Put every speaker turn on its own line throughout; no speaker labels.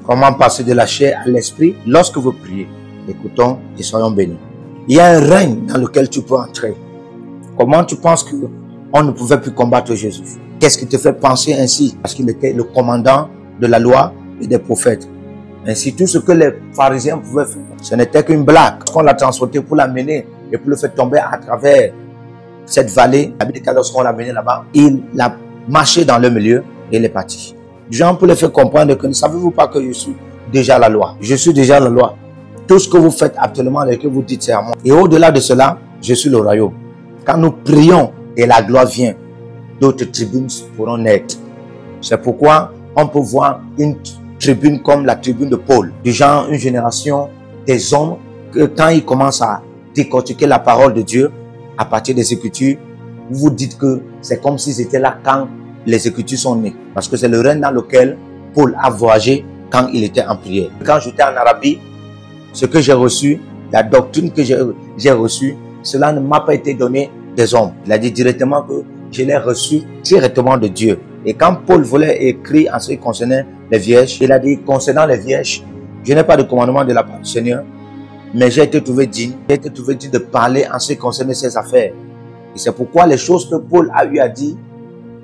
Comment passer de la chair à l'esprit lorsque vous priez? Écoutons et soyons bénis. Il y a un règne dans lequel tu peux entrer. Comment tu penses qu'on ne pouvait plus combattre Jésus? Qu'est-ce qui te fait penser ainsi? Parce qu'il était le commandant de la loi et des prophètes. Ainsi, tout ce que les pharisiens pouvaient faire, ce n'était qu'une blague. On l'a transporté pour l'amener et pour le faire tomber à travers cette vallée. Lorsqu'on l'a amené là-bas, il a marché dans le milieu et il est parti. Jean peut le faire comprendre que ne savez-vous pas que je suis déjà la loi? Je suis déjà la loi. Tout ce que vous faites actuellement et que vous dites, c'est à moi. Et au-delà de cela, je suis le royaume. Quand nous prions et la gloire vient, d'autres tribunes pourront naître. C'est pourquoi on peut voir une tribune comme la tribune de Paul. Du genre, une génération des hommes que quand ils commencent à décortiquer la parole de Dieu à partir des Écritures, vous vous dites que c'est comme si c'était là quand les Écritures sont nées. Parce que c'est le règne dans lequel Paul a voyagé quand il était en prière. Quand j'étais en Arabie, ce que j'ai reçu, la doctrine que j'ai reçue, cela ne m'a pas été donné des hommes. Il a dit directement que je l'ai reçu directement de Dieu. Et quand Paul voulait écrire en ce qui concernait les vierges, il a dit concernant les vierges, je n'ai pas de commandement de la part du Seigneur, mais j'ai été trouvé digne de parler en ce qui concernait ses affaires. Et c'est pourquoi les choses que Paul a eu à dire,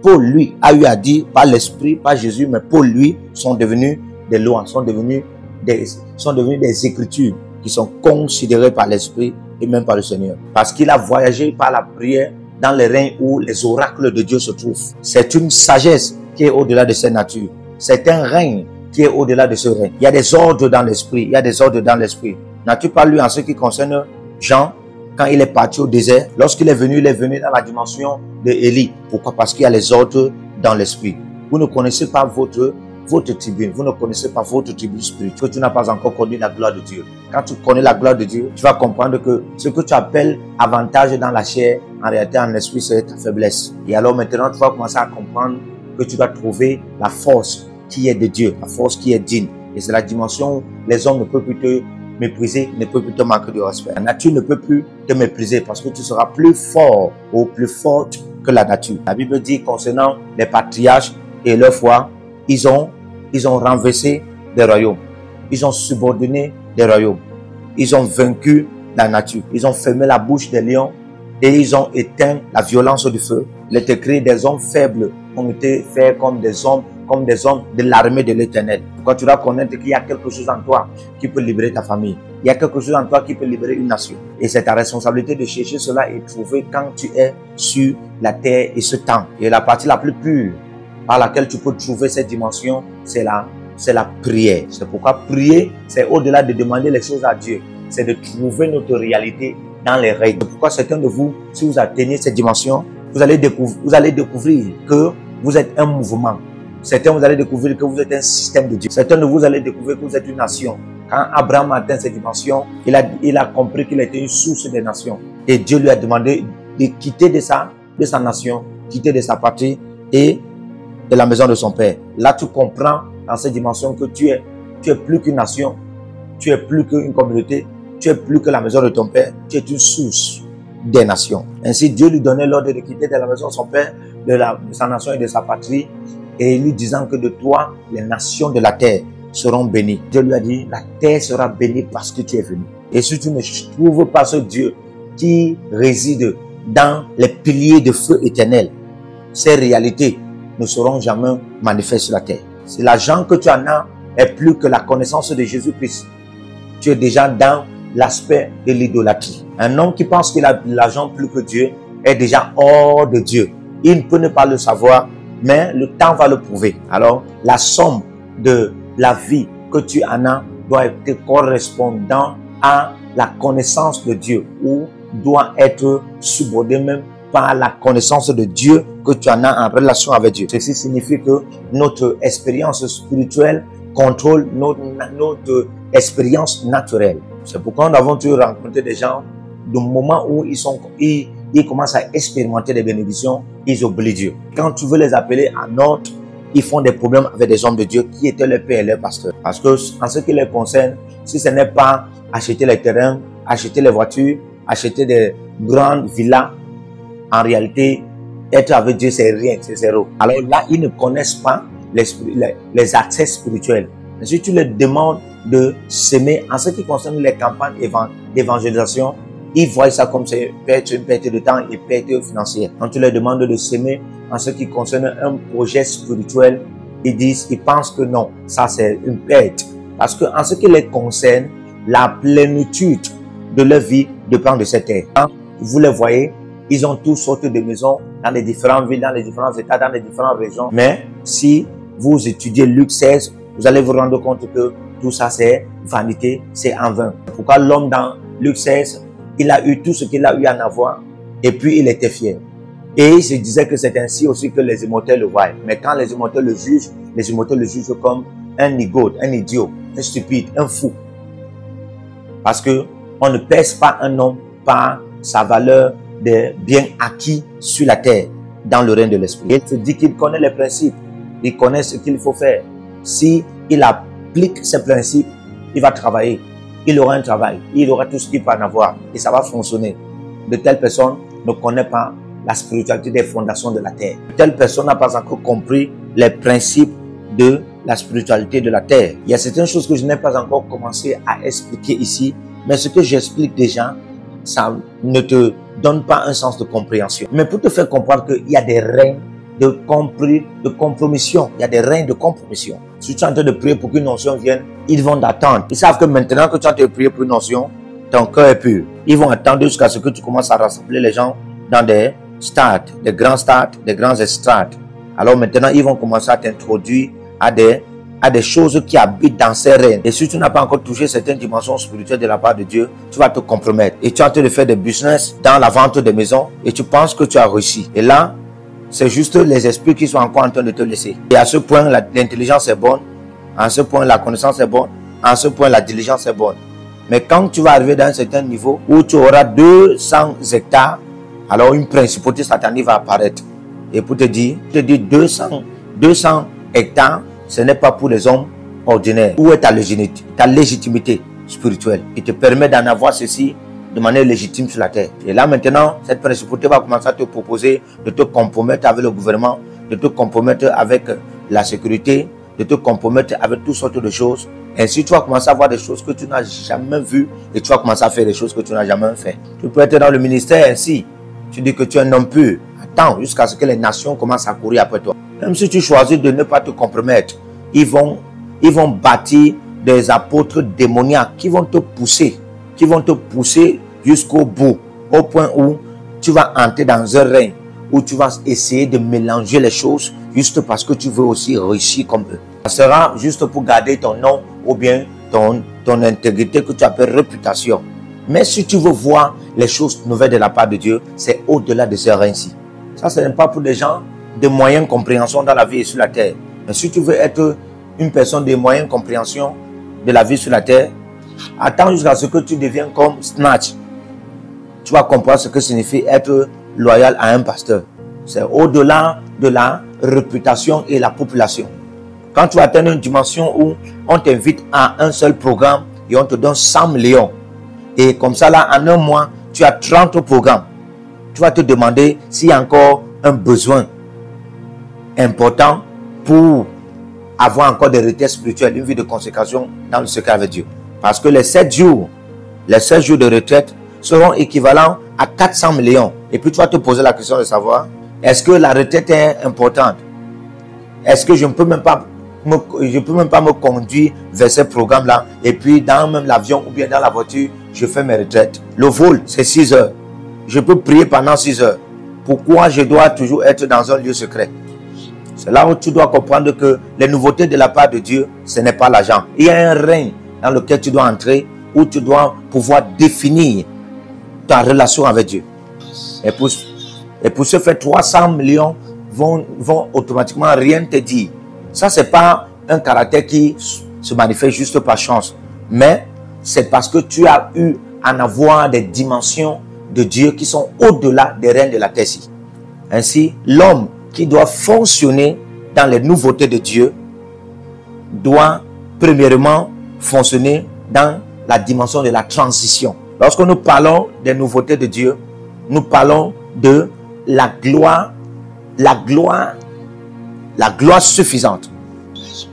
Paul lui a eu à dire, pas l'Esprit, pas Jésus, mais Paul lui, sont devenus des lois, sont devenus des Écritures qui sont considérées par l'Esprit et même par le Seigneur. Parce qu'il a voyagé par la prière dans les règnes où les oracles de Dieu se trouvent. C'est une sagesse qui est au-delà de cette nature. C'est un règne qui est au-delà de ce règne. Il y a des ordres dans l'Esprit. Il y a des ordres dans l'Esprit. N'as-tu pas lu en ce qui concerne Jean, quand il est parti au désert, lorsqu'il est venu dans la dimension de Élie. Pourquoi? Parce qu'il y a les ordres dans l'Esprit. Vous ne connaissez pas votre tribune, vous ne connaissez pas votre tribune spirituelle, tu n'as pas encore connu la gloire de Dieu. Quand tu connais la gloire de Dieu, tu vas comprendre que ce que tu appelles avantage dans la chair, en réalité en l'esprit, c'est ta faiblesse. Et alors maintenant, tu vas commencer à comprendre que tu dois trouver la force qui est de Dieu, la force qui est digne. Et c'est la dimension où les hommes ne peuvent plus te mépriser, ne peuvent plus te manquer de respect. La nature ne peut plus te mépriser parce que tu seras plus fort ou plus forte que la nature. La Bible dit concernant les patriarches et leur foi, ils ont renversé des royaumes. Ils ont subordonné des royaumes. Ils ont vaincu la nature. Ils ont fermé la bouche des lions et ils ont éteint la violence du feu. Il est écrit, des hommes faibles ont été faits comme des hommes de l'armée de l'Éternel. Quand tu dois connaître qu'il y a quelque chose en toi qui peut libérer ta famille. Il y a quelque chose en toi qui peut libérer une nation. Et c'est ta responsabilité de chercher cela et trouver quand tu es sur la terre et ce temps. Et la partie la plus pure par laquelle tu peux trouver cette dimension, c'est la prière. C'est pourquoi prier, c'est au-delà de demander les choses à Dieu. C'est de trouver notre réalité dans les règles. C'est pourquoi certains de vous, si vous atteignez cette dimension, vous allez découvrir que vous êtes un mouvement. Certains, vous allez découvrir que vous êtes un système de Dieu. Certains de vous allez découvrir que vous êtes une nation. Quand Abraham a atteint cette dimension, il a compris qu'il était une source des nations. Et Dieu lui a demandé de quitter de sa nation, quitter de sa patrie et de la maison de son père. Là, tu comprends dans cette dimension que tu es plus qu'une nation, tu es plus qu'une communauté, tu es plus que la maison de ton père, tu es une source des nations. Ainsi, Dieu lui donnait l'ordre de quitter de la maison de son père, de sa nation et de sa patrie, et lui disant que de toi, les nations de la terre seront bénies. Dieu lui a dit, la terre sera bénie parce que tu es venu. Et si tu ne trouves pas ce Dieu qui réside dans les piliers de feu éternel, ces réalités ne seront jamais manifestes sur la terre. Si l'argent que tu en as est plus que la connaissance de Jésus-Christ, tu es déjà dans l'aspect de l'idolâtrie. Un homme qui pense qu'il a de l'argent plus que Dieu est déjà hors de Dieu. Il ne peut ne pas le savoir, mais le temps va le prouver. Alors, la somme de la vie que tu en as doit être correspondant à la connaissance de Dieu ou doit être subordonné même par la connaissance de Dieu que tu en as en relation avec Dieu. Ceci signifie que notre expérience spirituelle contrôle notre expérience naturelle. C'est pourquoi nous avons toujours rencontré des gens, du moment où ils commencent à expérimenter des bénédictions, ils oublient Dieu. Quand tu veux les appeler en ordre, ils font des problèmes avec des hommes de Dieu qui étaient leurs pères et leurs pasteurs. Parce que en ce qui les concerne, si ce n'est pas acheter les terrains, acheter les voitures, acheter des grandes villas, en réalité, être avec Dieu, c'est rien, c'est zéro. Alors là, ils ne connaissent pas les accès spirituels. Mais si tu leur demandes de s'aimer en ce qui concerne les campagnes d'évangélisation, ils voient ça comme c'est une perte de temps et perte financière. Quand tu leur demandes de s'aimer en ce qui concerne un projet spirituel, ils pensent que non, ça c'est une perte. Parce que en ce qui les concerne, la plénitude de leur vie dépend de cette terre. Quand vous les voyez, ils ont toutes sortes de maisons dans les différentes villes, dans les différents états, dans les différentes régions. Mais si vous étudiez Luc 16, vous allez vous rendre compte que tout ça c'est vanité, c'est en vain. Pourquoi l'homme dans Luc 16, il a eu tout ce qu'il a eu à en avoir et puis il était fier. Et il se disait que c'est ainsi aussi que les immortels le voient. Mais quand les immortels le jugent comme un nigaud, un idiot, un stupide, un fou. Parce que on ne pèse pas un homme par sa valeur des biens acquis sur la terre dans le règne de l'esprit. Il se dit qu'il connaît les principes, il connaît ce qu'il faut faire. Si il applique ces principes, il va travailler, il aura un travail, il aura tout ce qu'il peut en avoir et ça va fonctionner. De telles personnes ne connaissent pas la spiritualité des fondations de la terre. De telles personnes n'a pas encore compris les principes de la spiritualité de la terre. Il y a certaines choses que je n'ai pas encore commencé à expliquer ici, mais ce que j'explique déjà, ça ne te donne pas un sens de compréhension. Mais pour te faire comprendre qu'il y a des règnes de compromission. Il y a des règnes de compromission. Si tu es en train de prier pour qu'une onction vienne, ils vont t'attendre. Ils savent que maintenant que tu es en train de prier pour une onction, ton cœur est pur. Ils vont attendre jusqu'à ce que tu commences à rassembler les gens dans des stades, des grands estrades. Alors maintenant, ils vont commencer à t'introduire à des choses qui habitent dans ces règnes. Et si tu n'as pas encore touché certaines dimensions spirituelles de la part de Dieu, tu vas te compromettre. Et tu es en train de faire des business dans la vente des maisons et tu penses que tu as réussi. Et là, c'est juste les esprits qui sont encore en train de te laisser. Et à ce point, l'intelligence est bonne. À ce point, la connaissance est bonne. À ce point, la diligence est bonne. Mais quand tu vas arriver dans un certain niveau où tu auras 200 hectares, alors une principauté satanique va apparaître. Et pour te dire 200 hectares, ce n'est pas pour les hommes ordinaires. Où est ta légitimité spirituelle qui te permet d'en avoir ceci de manière légitime sur la terre? Et là maintenant, cette principauté va commencer à te proposer de te compromettre avec le gouvernement, de te compromettre avec la sécurité, de te compromettre avec toutes sortes de choses. Ainsi, tu vas commencer à voir des choses que tu n'as jamais vues et tu vas commencer à faire des choses que tu n'as jamais fait. Tu peux être dans le ministère ainsi. Tu dis que tu es un homme pur. Attends jusqu'à ce que les nations commencent à courir après toi. Même si tu choisis de ne pas te compromettre, ils vont bâtir des apôtres démoniaques qui vont te pousser jusqu'au bout, au point où tu vas entrer dans un règne, où tu vas essayer de mélanger les choses juste parce que tu veux aussi réussir comme eux. Ça sera juste pour garder ton nom ou bien ton intégrité que tu appelles réputation. Mais si tu veux voir les choses nouvelles de la part de Dieu, c'est au-delà de ce règne-ci. Ça, ce n'est pas pour des gens de moyenne compréhension dans la vie et sur la terre. Mais si tu veux être une personne de moyenne compréhension de la vie sur la terre, attends jusqu'à ce que tu deviennes comme Snatch. Tu vas comprendre ce que signifie être loyal à un pasteur. C'est au-delà de la réputation et la population. Quand tu atteins une dimension où on t'invite à un seul programme et on te donne 100 millions. Et comme ça, là, en un mois, tu as 30 programmes. Tu vas te demander s'il y a encore un besoin important pour avoir encore des retraites spirituelles, une vie de consécration dans le secret avec Dieu. Parce que les 7 jours de retraite seront équivalents à 400 millions. Et puis tu vas te poser la question de savoir, est-ce que la retraite est importante? Est-ce que je ne peux même pas me conduire vers ce programme-là et puis dans même l'avion ou bien dans la voiture, je fais mes retraites. Le vol, c'est 6 heures. Je peux prier pendant 6 heures. Pourquoi je dois toujours être dans un lieu secret? C'est là où tu dois comprendre que les nouveautés de la part de Dieu, ce n'est pas l'argent. Il y a un règne dans lequel tu dois entrer, où tu dois pouvoir définir ta relation avec Dieu. Et pour ce faire, 300 millions vont automatiquement rien te dire. Ça, ce n'est pas un caractère qui se manifeste juste par chance. Mais c'est parce que tu as eu à en avoir des dimensions de Dieu qui sont au-delà des règnes de la terre-ci. Ainsi, l'homme qui doit fonctionner dans les nouveautés de Dieu doit premièrement fonctionner dans la dimension de la transition. Lorsque nous parlons des nouveautés de Dieu, nous parlons de la gloire suffisante.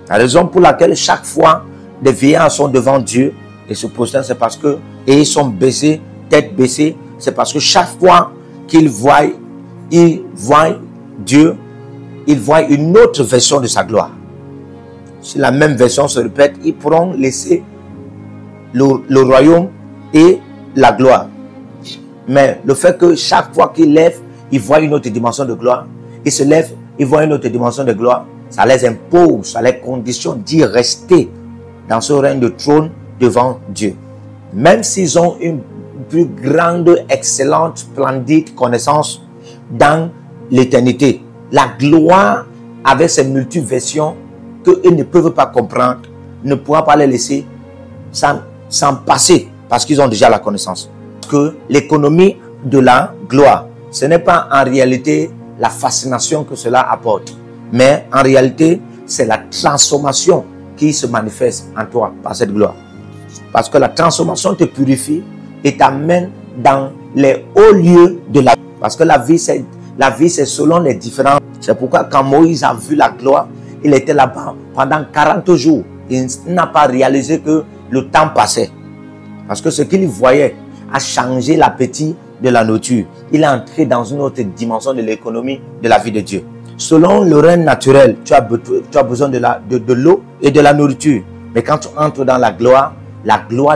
La raison pour laquelle chaque fois les vieillards sont devant Dieu et se prosternent, c'est parce que, et ils sont baissés, tête baissée, c'est parce que chaque fois qu'ils voient Dieu, ils voient une autre version de sa gloire. Si la même version se répète, ils pourront laisser le royaume et la gloire. Mais le fait que chaque fois qu'ils lèvent, ils voient une autre dimension de gloire. Ils se lèvent, ils voient une autre dimension de gloire. Ça les impose, ça les conditionne d'y rester dans ce règne de trône devant Dieu. Même s'ils ont une plus grande, excellente, splendide connaissance dans l'éternité. La gloire, avec ses multiversions qu'ils ne peuvent pas comprendre, ne pourra pas les laisser s'en passer parce qu'ils ont déjà la connaissance. Que l'économie de la gloire, ce n'est pas en réalité la fascination que cela apporte, mais en réalité, c'est la transformation qui se manifeste en toi par cette gloire. Parce que la transformation te purifie et t'amène dans les hauts lieux de la vie. Parce que la vie, c'est selon les différents. C'est pourquoi quand Moïse a vu la gloire, il était là-bas pendant 40 jours. Il n'a pas réalisé que le temps passait. Parce que ce qu'il voyait a changé l'appétit de la nourriture. Il est entré dans une autre dimension de l'économie de la vie de Dieu. Selon le règne naturel, tu as besoin de l'eau et de la nourriture. Mais quand tu entres dans la gloire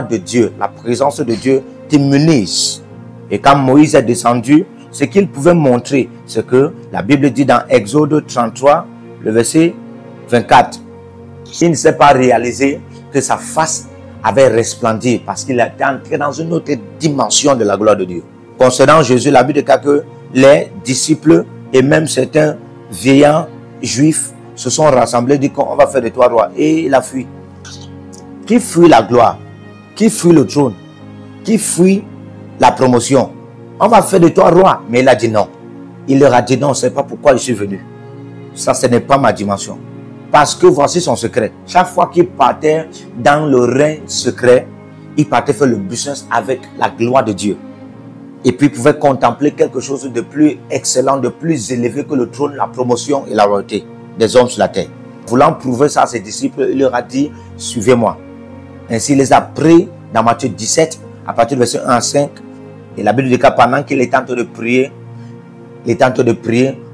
de Dieu, la présence de Dieu t'immunise. Et quand Moïse est descendu, ce qu'il pouvait montrer, c'est que la Bible dit dans Exode 33, le verset 24, il ne s'est pas réalisé que sa face avait resplendi parce qu'il était entré dans une autre dimension de la gloire de Dieu. Concernant Jésus, la Bible dit que les disciples et même certains vieillards juifs se sont rassemblés, dit qu'on va faire de toi roi. Et il a fui. Qui fuit la gloire? Qui fuit le trône? Qui fuit la promotion? On va faire de toi roi. Mais il a dit non. Il leur a dit non, c'est pas pourquoi je suis venu. Ça, ce n'est pas ma dimension. Parce que voici son secret. Chaque fois qu'il partait dans le règne secret, il partait faire le business avec la gloire de Dieu. Et puis il pouvait contempler quelque chose de plus excellent, de plus élevé que le trône, la promotion et la royauté des hommes sur la terre. Voulant prouver ça à ses disciples, il leur a dit, suivez-moi. Ainsi, il les a pris dans Matthieu 17, à partir du verset 1 à 5. Et la Bible dit que pendant qu'il est en train de prier,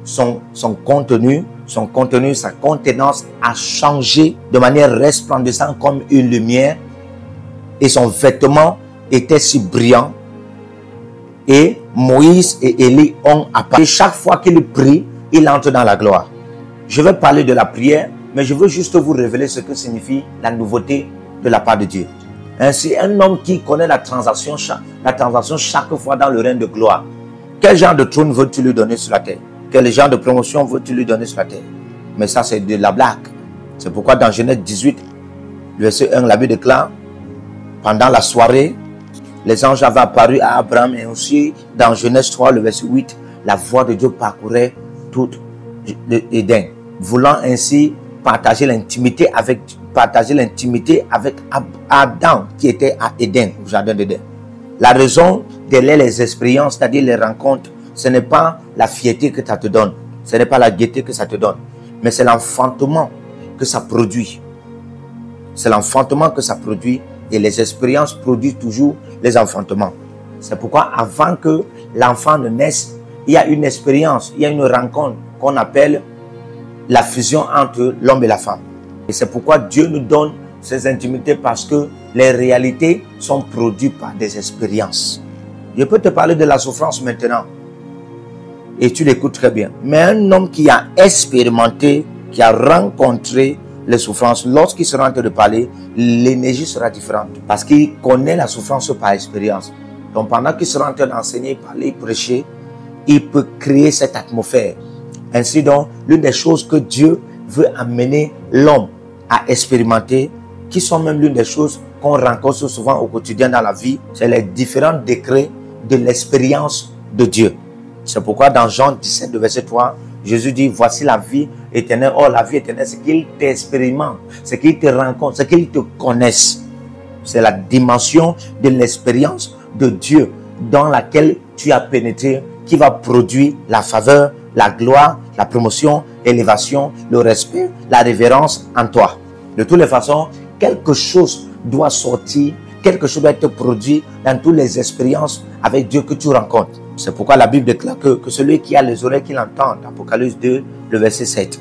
son contenu, sa contenance a changé de manière resplendissante comme une lumière. Et son vêtement était si brillant. Et Moïse et Élie ont apparu. Chaque fois qu'il prie, il entre dans la gloire. Je vais parler de la prière, mais je veux juste vous révéler ce que signifie la nouveauté de la part de Dieu. Ainsi, un homme qui connaît la transaction chaque fois dans le règne de gloire. Quel genre de trône veux-tu lui donner sur la terre? Quel genre de promotion veux-tu lui donner sur la terre? Mais ça, c'est de la blague. C'est pourquoi dans Genèse 18, verset 1, la Bible déclare, pendant la soirée, les anges avaient apparu à Abraham, et aussi dans Genèse 3, le verset 8, la voix de Dieu parcourait tout Éden, voulant ainsi partager l'intimité avec Adam qui était à Éden, au jardin d'Éden. La raison de les expériences, c'est-à-dire les rencontres, ce n'est pas la fierté que ça te donne, ce n'est pas la gaieté que ça te donne, mais c'est l'enfantement que ça produit. C'est l'enfantement que ça produit, et les expériences produisent toujours les enfantements. C'est pourquoi avant que l'enfant ne naisse, il y a une expérience, il y a une rencontre qu'on appelle la fusion entre l'homme et la femme. Et c'est pourquoi Dieu nous donne ces intimités, parce que les réalités sont produites par des expériences. Je peux te parler de la souffrance maintenant et tu l'écoutes très bien. Mais un homme qui a expérimenté, qui a rencontré les souffrances, lorsqu'il sera en train de parler, l'énergie sera différente parce qu'il connaît la souffrance par expérience. Donc pendant qu'il sera en train d'enseigner, parler, prêcher, il peut créer cette atmosphère. Ainsi donc, l'une des choses que Dieu veut amener l'homme à expérimenter, qui sont même l'une des choses qu'on rencontre souvent au quotidien dans la vie, c'est les différents degrés de l'expérience de Dieu. C'est pourquoi dans Jean 17, verset 3, Jésus dit, voici la vie éternelle. Or, la vie éternelle, c'est qu'il t'expérimente, c'est qu'il te rencontre, c'est qu'il te connaisse. C'est la dimension de l'expérience de Dieu dans laquelle tu as pénétré qui va produire la faveur, la gloire, la promotion et l'élévation, le respect, la révérence en toi. De toutes les façons, quelque chose doit sortir, quelque chose doit être produit dans toutes les expériences avec Dieu que tu rencontres. C'est pourquoi la Bible déclare que celui qui a les oreilles qu'il entend, Apocalypse 2, le verset 7.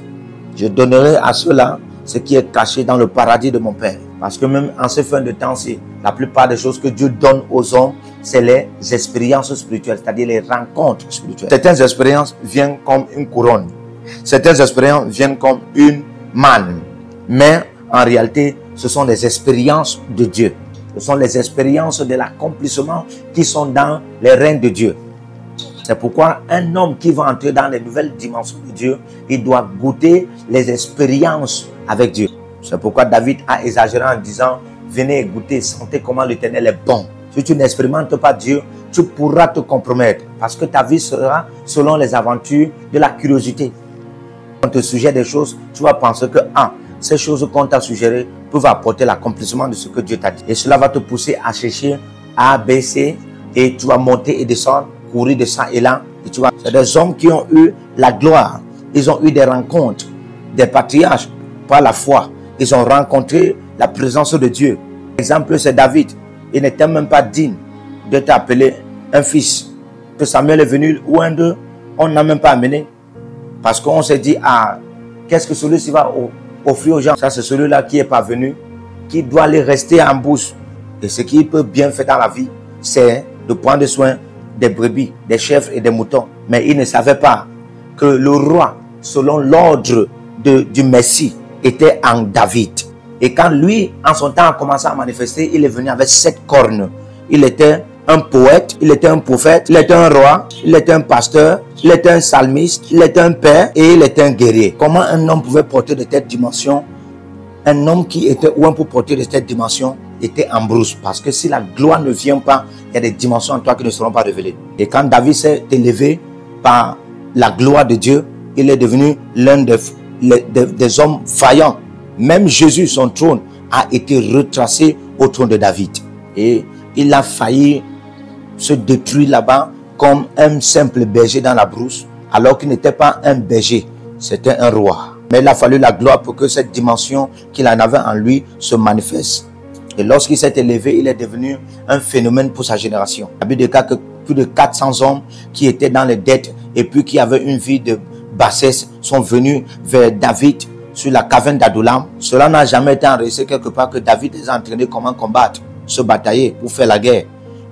Je donnerai à ceux-là ce qui est caché dans le paradis de mon Père. Parce que même en ces fins de temps-ci, la plupart des choses que Dieu donne aux hommes, c'est les expériences spirituelles, c'est-à-dire les rencontres spirituelles. Certaines expériences viennent comme une couronne. Certaines expériences viennent comme une manne. Mais en réalité, ce sont des expériences de Dieu. Ce sont les expériences de l'accomplissement qui sont dans les règnes de Dieu. C'est pourquoi un homme qui va entrer dans les nouvelles dimensions de Dieu, il doit goûter les expériences avec Dieu. C'est pourquoi David a exagéré en disant, venez goûter, sentez comment l'Éternel est bon. Si tu n'expérimentes pas Dieu, tu pourras te compromettre parce que ta vie sera selon les aventures de la curiosité. Quand on te suggère des choses, tu vas penser que ces choses qu'on t'a suggérées peuvent apporter l'accomplissement de ce que Dieu t'a dit. Et cela va te pousser à chercher A, B, C et tu vas monter et descendre, courir de ça et là. Et tu vois, c'est des hommes qui ont eu la gloire. Ils ont eu des rencontres, des patriarches par la foi. Ils ont rencontré la présence de Dieu. Exemple, c'est David. Il n'était même pas digne de t'appeler un fils. Que Samuel est venu, ou un d'eux, on n'a même pas amené. Parce qu'on s'est dit, qu'est-ce que celui-ci va offrir aux gens? Ça, c'est celui-là qui est parvenu, qui doit aller rester en bouche. Et ce qu'il peut bien faire dans la vie, c'est de prendre soin des brebis, des chèvres et des moutons. Mais il ne savait pas que le roi, selon l'ordre du Messie, était en David. Et quand lui, en son temps, a commencé à manifester, il est venu avec 7 cornes. Il était un poète, il était un prophète, il était un roi, il était un pasteur, il était un psalmiste, il était un père et il était un guerrier. Comment un homme pouvait porter de telles dimensions? Un homme qui était ou un pour porter de cette dimension était en brousse. Parce que si la gloire ne vient pas, il y a des dimensions en toi qui ne seront pas révélées. Et quand David s'est élevé par la gloire de Dieu, il est devenu l'un des hommes vaillants. Même Jésus, son trône, a été retracé au trône de David. Et il a failli se détruire là-bas comme un simple berger dans la brousse, alors qu'il n'était pas un berger, c'était un roi. Mais il a fallu la gloire pour que cette dimension qu'il en avait en lui se manifeste. Et lorsqu'il s'est élevé, il est devenu un phénomène pour sa génération. La Bible déclare que plus de 400 hommes qui étaient dans les dettes et puis qui avaient une vie de bassesse sont venus vers David sur la caverne d'Adullam. Cela n'a jamais été enregistré quelque part que David les a entraînés comment combattre, se batailler pour faire la guerre.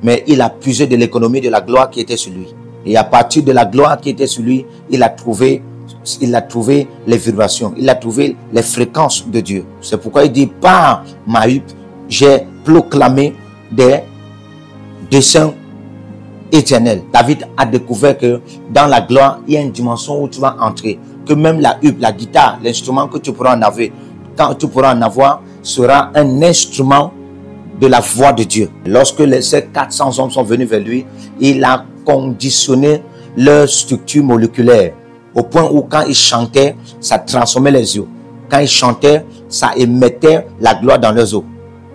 Mais il a puisé de l'économie de la gloire qui était sur lui. Et à partir de la gloire qui était sur lui, il a trouvé les vibrations, il a trouvé les fréquences de Dieu. C'est pourquoi il dit, par ma huppe, j'ai proclamé des desseins éternels. David a découvert que dans la gloire, il y a une dimension où tu vas entrer. Que même la huppe, la guitare, l'instrument que tu pourras en avoir, quand tu pourras en avoir, sera un instrument de la voix de Dieu. Lorsque ces 400 hommes sont venus vers lui, il a conditionné leur structure moléculaire au point où quand il chantait, ça transformait les eaux. Quand il chantait, ça émettait la gloire dans leurs eaux.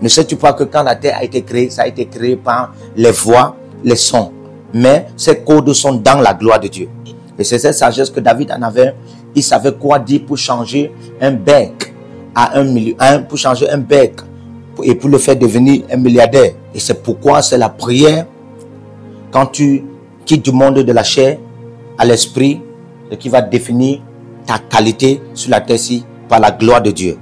Ne sais-tu pas que quand la terre a été créée, ça a été créé par les voix, les sons. Mais ces codes sont dans la gloire de Dieu. Et c'est cette sagesse que David en avait. Il savait quoi dire pour changer un bec à un million, pour changer un bec et pour le faire devenir un milliardaire. Et c'est pourquoi c'est la prière quand tu quittes du monde de la chair à l'esprit et qui va définir ta qualité sur la terre-ci par la gloire de Dieu.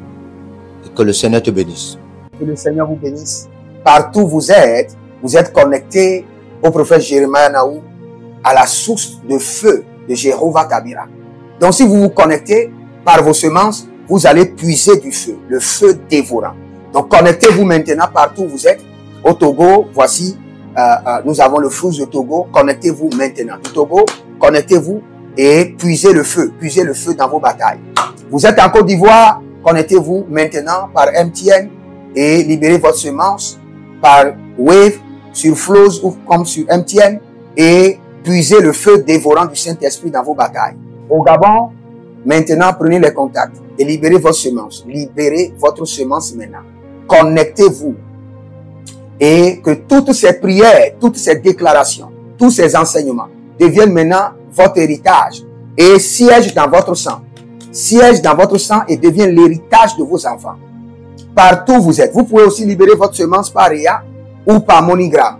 Et que le Seigneur te bénisse.
Que le Seigneur vous bénisse. Partout où vous êtes connectés au prophète Jérémie Naou, à la source de feu de Jéhovah Tabira. Donc si vous vous connectez par vos semences, vous allez puiser du feu, le feu dévorant. Donc connectez-vous maintenant partout où vous êtes. Au Togo, voici, nous avons le flux de Togo. Connectez-vous maintenant. Du Togo, connectez-vous et puisez le feu dans vos batailles. Vous êtes en Côte d'Ivoire, connectez-vous maintenant par MTN et libérez votre semence par Wave sur Flows ou comme sur MTN et puisez le feu dévorant du Saint-Esprit dans vos batailles. Au Gabon, maintenant prenez les contacts et libérez votre semence. Libérez votre semence maintenant. Connectez-vous et que toutes ces prières, toutes ces déclarations, tous ces enseignements deviennent maintenant votre héritage et siègent dans votre sang. siège dans votre sang et devient l'héritage de vos enfants. Partout où vous êtes, vous pouvez aussi libérer votre semence par Réa ou par MoneyGram.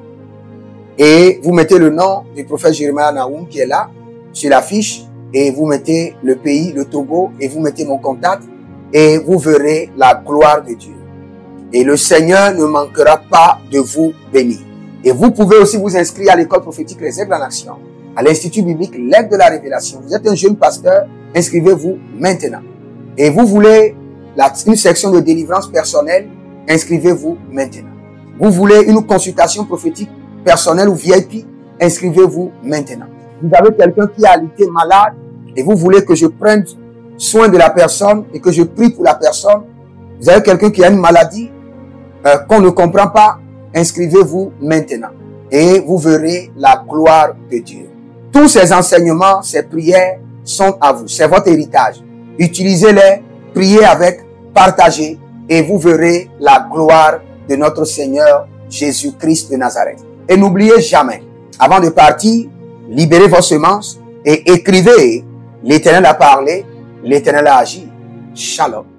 Et vous mettez le nom du prophète Jeremiah Nahum qui est là, sur la fiche, et vous mettez le pays, le Togo, et vous mettez mon contact, et vous verrez la gloire de Dieu. Et le Seigneur ne manquera pas de vous bénir. Et vous pouvez aussi vous inscrire à l'école prophétique Les Aigles en Action, à l'Institut biblique L'Aigle de la Révélation. Vous êtes un jeune pasteur, inscrivez-vous maintenant. Et vous voulez une section de délivrance personnelle, inscrivez-vous maintenant. Vous voulez une consultation prophétique personnelle ou VIP, inscrivez-vous maintenant. Vous avez quelqu'un qui a été malade et vous voulez que je prenne soin de la personne et que je prie pour la personne. Vous avez quelqu'un qui a une maladie qu'on ne comprend pas, inscrivez-vous maintenant et vous verrez la gloire de Dieu. Tous ces enseignements, ces prières sont à vous. C'est votre héritage. Utilisez-les, priez avec, partagez et vous verrez la gloire de notre Seigneur Jésus-Christ de Nazareth. Et n'oubliez jamais, avant de partir, libérez vos semences et écrivez, l'Éternel a parlé, l'Éternel a agi. Shalom.